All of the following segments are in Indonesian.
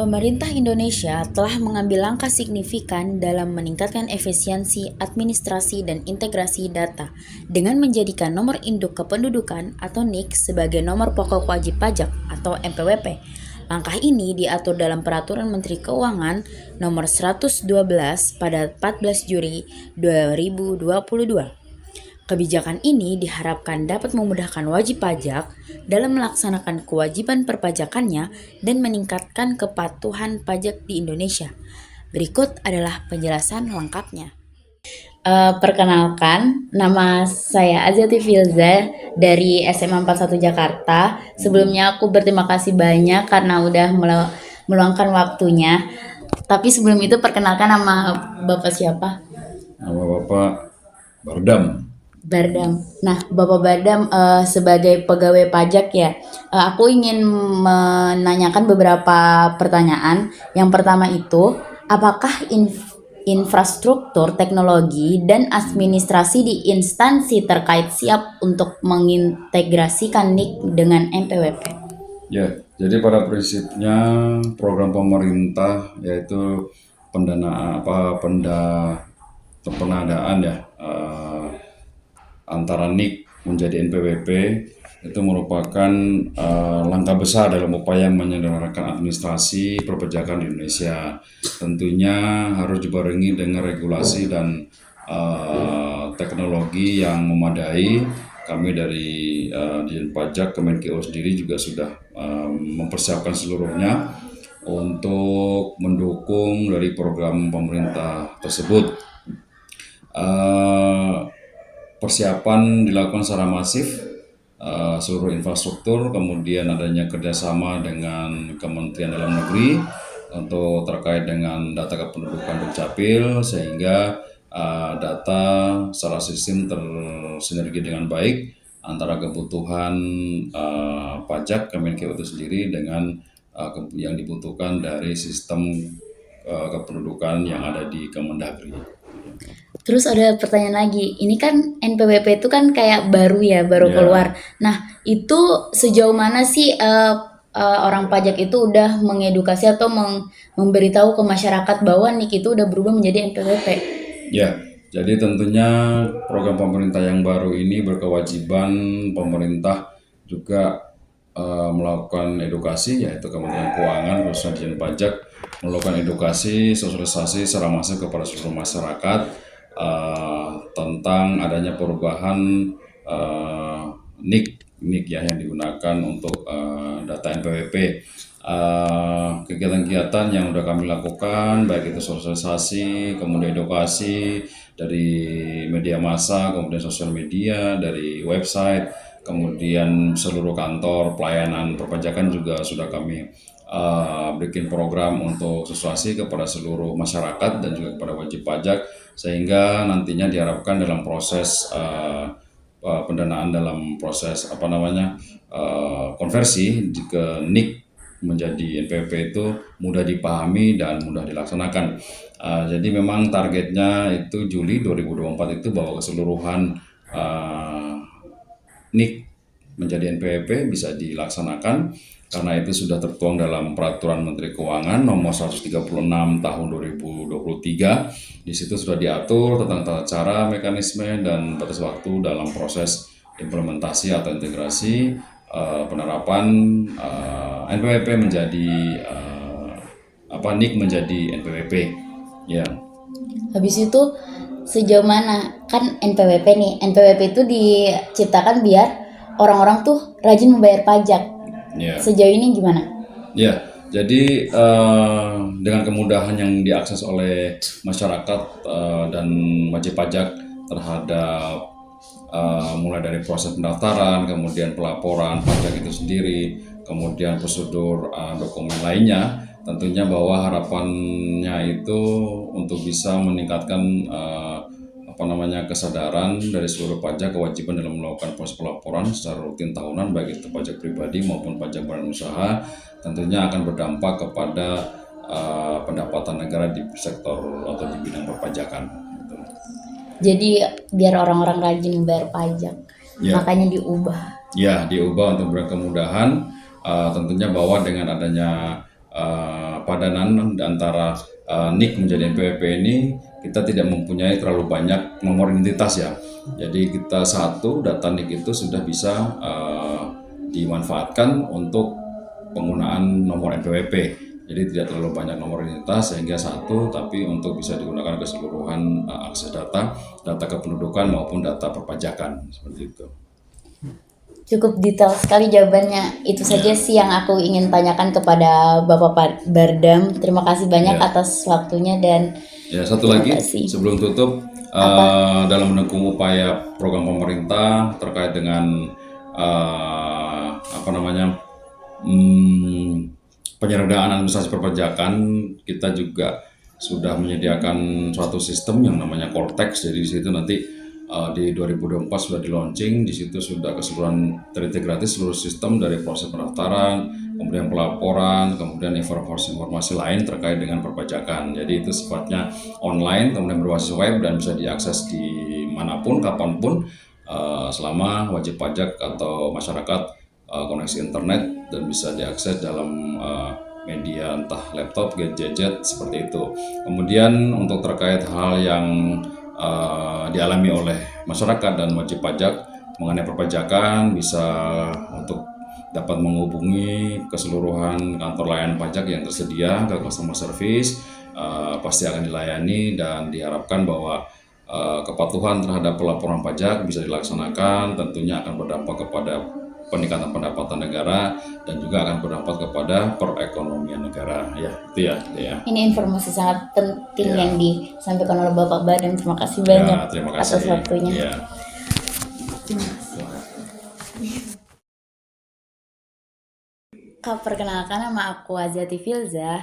Pemerintah Indonesia telah mengambil langkah signifikan dalam meningkatkan efisiensi administrasi dan integrasi data dengan menjadikan nomor induk kependudukan atau NIK sebagai nomor pokok wajib pajak atau NPWP. Langkah ini diatur dalam Peraturan Menteri Keuangan Nomor 112 pada 14 Juli 2022. Kebijakan ini diharapkan dapat memudahkan wajib pajak dalam melaksanakan kewajiban perpajakannya dan meningkatkan kepatuhan pajak di Indonesia. Berikut adalah penjelasan lengkapnya. Perkenalkan, nama saya Aziati Filza dari SMA 41 Jakarta. Sebelumnya aku berterima kasih banyak karena udah meluangkan waktunya. Tapi sebelum itu perkenalkan nama Bapak siapa? Nama Bapak Bardam. Bardam. Nah, Bapak Bardam sebagai pegawai pajak ya, aku ingin menanyakan beberapa pertanyaan. Yang pertama itu, apakah infrastruktur, teknologi, dan administrasi di instansi terkait siap untuk mengintegrasikan NIK dengan NPWP? Ya, jadi pada prinsipnya program pemerintah yaitu pendanaan ya antara NIK menjadi NPWP itu merupakan langkah besar dalam upaya menyederhanakan administrasi perpajakan di Indonesia. Tentunya harus dibarengi dengan regulasi dan teknologi yang memadai. Kami dari Dijen Pajak Kemenkeu sendiri juga sudah mempersiapkan seluruhnya untuk mendukung dari program pemerintah tersebut. Persiapan dilakukan secara masif, seluruh infrastruktur, kemudian adanya kerjasama dengan Kementerian Dalam Negeri untuk terkait dengan data kependudukan Dukcapil sehingga data secara sistem tersinergi dengan baik antara kebutuhan pajak Kemenkeu itu sendiri dengan yang dibutuhkan dari sistem kependudukan yang ada di Kemendagri. Terus ada pertanyaan lagi, ini kan NPWP itu kan kayak baru ya, baru Ya. keluar. Nah, itu sejauh mana sih orang pajak itu udah mengedukasi atau memberitahu ke masyarakat bahwa NIK itu udah berubah menjadi NPWP? Ya, jadi tentunya program pemerintah yang baru ini berkewajiban pemerintah juga melakukan edukasi, yaitu Kementerian Keuangan khususnya Dijen Pajak melakukan edukasi, sosialisasi secara masif kepada seluruh masyarakat tentang adanya perubahan NIK ya yang digunakan untuk data NPWP. Kegiatan-kegiatan yang sudah kami lakukan, baik itu sosialisasi, kemudian edukasi dari media massa, kemudian sosial media, dari website, kemudian seluruh kantor pelayanan perpajakan juga sudah kami bikin program untuk sosialisasi kepada seluruh masyarakat dan juga kepada wajib pajak, sehingga nantinya diharapkan dalam proses pendanaan dalam proses konversi ke NIK menjadi NPWP itu mudah dipahami dan mudah dilaksanakan. Jadi memang targetnya itu Juli 2024 itu bahwa keseluruhan NIK menjadi NPWP bisa dilaksanakan, karena itu sudah tertuang dalam Peraturan Menteri Keuangan Nomor 136 Tahun 2023. Di situ sudah diatur tentang tata cara, mekanisme, dan batas waktu dalam proses implementasi atau integrasi penerapan NPWP menjadi NIK menjadi NPWP. Ya. Habis itu sejauh mana kan NPWP nih? NPWP itu diciptakan biar orang-orang tuh rajin membayar pajak. Ya. Sejauh ini gimana? Ya, jadi dengan kemudahan yang diakses oleh masyarakat dan wajib pajak terhadap mulai dari proses pendaftaran, kemudian pelaporan pajak itu sendiri, kemudian prosedur dokumen lainnya, tentunya bahwa harapannya itu untuk bisa meningkatkan kesadaran dari seluruh pajak, kewajiban dalam melakukan proses pelaporan secara rutin tahunan, baik itu pajak pribadi maupun pajak badan usaha, tentunya akan berdampak kepada pendapatan negara di sektor atau di bidang perpajakan. Jadi biar orang-orang rajin membayar pajak, makanya diubah. Ya, diubah untuk memberikan kemudahan, tentunya bahwa dengan adanya padanan antara NIK menjadi NPWP ini, kita tidak mempunyai terlalu banyak nomor identitas ya. Jadi kita satu data NIK itu sudah bisa dimanfaatkan untuk penggunaan nomor NPWP. Jadi tidak terlalu banyak nomor identitas sehingga satu, tapi untuk bisa digunakan keseluruhan akses data, data kependudukan maupun data perpajakan seperti itu. Cukup detail sekali jawabannya. Itu saja sih yang aku ingin tanyakan kepada Bapak Bardam. Terima kasih banyak Ya. atas waktunya dan Ya, satu terima lagi kasih. sebelum tutup, dalam mendukung upaya program pemerintah terkait dengan penyertaan administrasi perpajakan, kita juga sudah menyediakan suatu sistem yang namanya Cortex. Jadi di situ nanti di 2024 sudah di launching, di situ sudah keseluruhan terintegrasi seluruh sistem dari proses pendaftaran, kemudian pelaporan, kemudian informasi lain terkait dengan perpajakan. Jadi itu sifatnya online, kemudian berbasis web dan bisa diakses di manapun, kapanpun, selama wajib pajak atau masyarakat koneksi internet dan bisa diakses dalam media entah laptop, gadget seperti itu. Kemudian untuk terkait hal yang dialami oleh masyarakat dan wajib pajak mengenai perpajakan, bisa untuk dapat menghubungi keseluruhan kantor layanan pajak yang tersedia ke customer service, pasti akan dilayani dan diharapkan bahwa kepatuhan terhadap pelaporan pajak bisa dilaksanakan, tentunya akan berdampak kepada peningkatan pendapatan negara dan juga akan berdampak kepada perekonomian negara. Ya, itu ya. Ini informasi sangat penting Ya. yang disampaikan oleh Bapak Bardam. Terima kasih banyak Ya, terima kasih atas waktunya. Ya. Kak, perkenalkan nama aku Azati Filza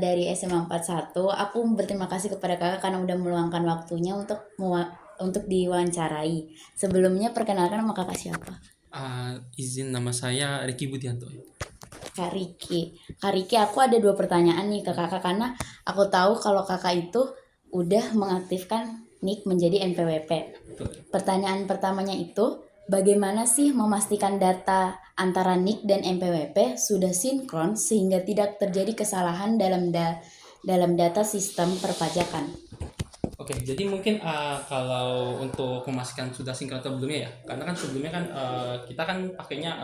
dari SMA 41. Aku berterima kasih kepada kakak karena udah meluangkan waktunya untuk diwawancarai. Sebelumnya perkenalkan nama kakak siapa? Izin, nama saya Riki Budianto. Kak Riki. Kak Riki, aku ada 2 pertanyaan nih ke kakak karena aku tahu kalau kakak itu udah mengaktifkan NIK menjadi NPWP. Pertanyaan pertamanya itu, bagaimana sih memastikan data antara NIK dan NPWP sudah sinkron sehingga tidak terjadi kesalahan dalam data sistem perpajakan? Oke, jadi mungkin kalau untuk memastikan sudah sinkron atau belumnya ya, karena kan sebelumnya kan kita kan pakainya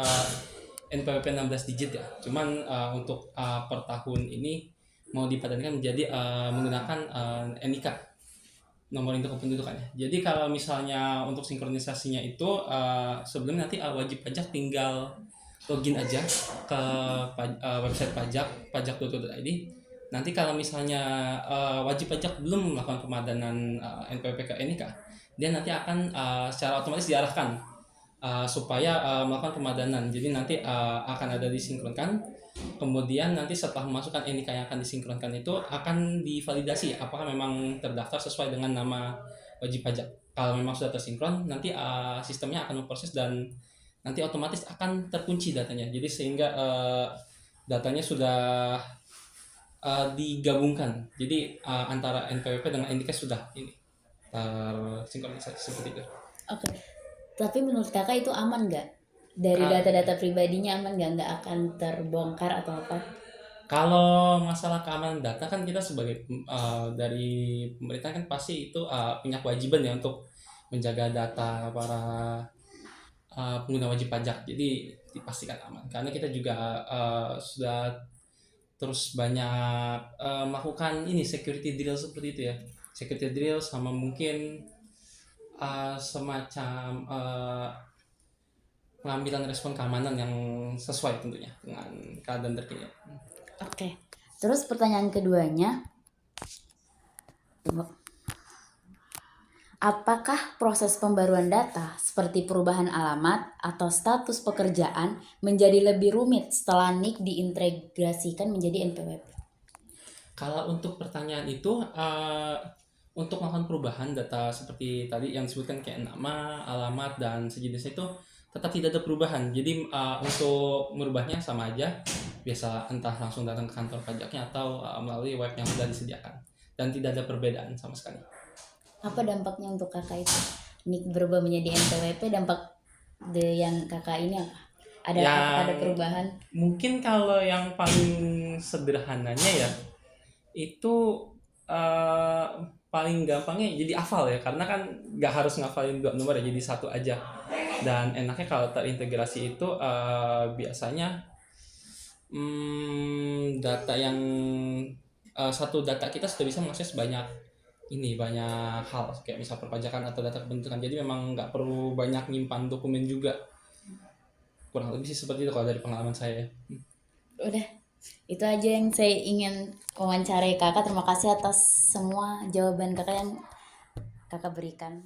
NPWP 16 digit ya, cuman untuk per tahun ini mau dipadankan menjadi menggunakan NIK, nomor induk kependudukan ya. Jadi kalau misalnya untuk sinkronisasinya itu sebelum nanti wajib pajak tinggal login aja ke website pajak.go.id. Nanti kalau misalnya wajib pajak belum melakukan pemadanan NPWP ke NIK, dia nanti akan secara otomatis diarahkan supaya melakukan pemadanan. Jadi nanti akan ada disinkronkan. Kemudian nanti setelah memasukkan NIK yang akan disinkronkan itu akan divalidasi apakah memang terdaftar sesuai dengan nama wajib pajak. Kalau memang sudah tersinkron, nanti sistemnya akan memproses dan nanti otomatis akan terkunci datanya. Jadi sehingga datanya sudah digabungkan. Jadi antara NPWP dengan NIK sudah ini tersinkronisasi seperti itu. Oke. Tapi menurut kakak itu aman nggak? Dari data-data pribadinya aman nggak akan terbongkar atau apa? Kalau masalah keamanan data kan kita sebagai dari pemerintah kan pasti itu punya kewajiban ya untuk menjaga data para pengguna wajib pajak. Jadi dipastikan aman. Karena kita juga sudah terus banyak melakukan ini security drill seperti itu ya. Security drill sama mungkin semacam pengambilan respon keamanan yang sesuai tentunya dengan keadaan terkini. Oke. Terus pertanyaan keduanya, apakah proses pembaruan data seperti perubahan alamat atau status pekerjaan menjadi lebih rumit setelah NIK diintegrasikan menjadi NPWP? Kalau untuk pertanyaan itu, untuk melakukan perubahan data seperti tadi yang disebutkan kayak nama, alamat, dan sejenisnya itu tetap tidak ada perubahan. Jadi untuk merubahnya sama aja, biasa entah langsung datang ke kantor pajaknya atau melalui web yang sudah disediakan. Dan tidak ada perbedaan sama sekali. Apa dampaknya untuk kakak itu? NIK berubah menjadi NPWP, dampak yang kakak ini apa? Ada ada perubahan? Mungkin kalau yang paling sederhananya ya itu eh, paling gampangnya jadi hafal ya, karena kan nggak harus ngafalin dua nomor ya, jadi satu aja. Dan enaknya kalau terintegrasi itu biasanya data yang satu data kita sudah bisa mengakses banyak hal kayak misal perpajakan atau data kependudukan, jadi memang nggak perlu banyak nyimpan dokumen juga, kurang lebih sih seperti itu kalau dari pengalaman saya. Udah, itu aja yang saya ingin wawancarai kakak. Terima kasih atas semua jawaban kakak yang kakak berikan.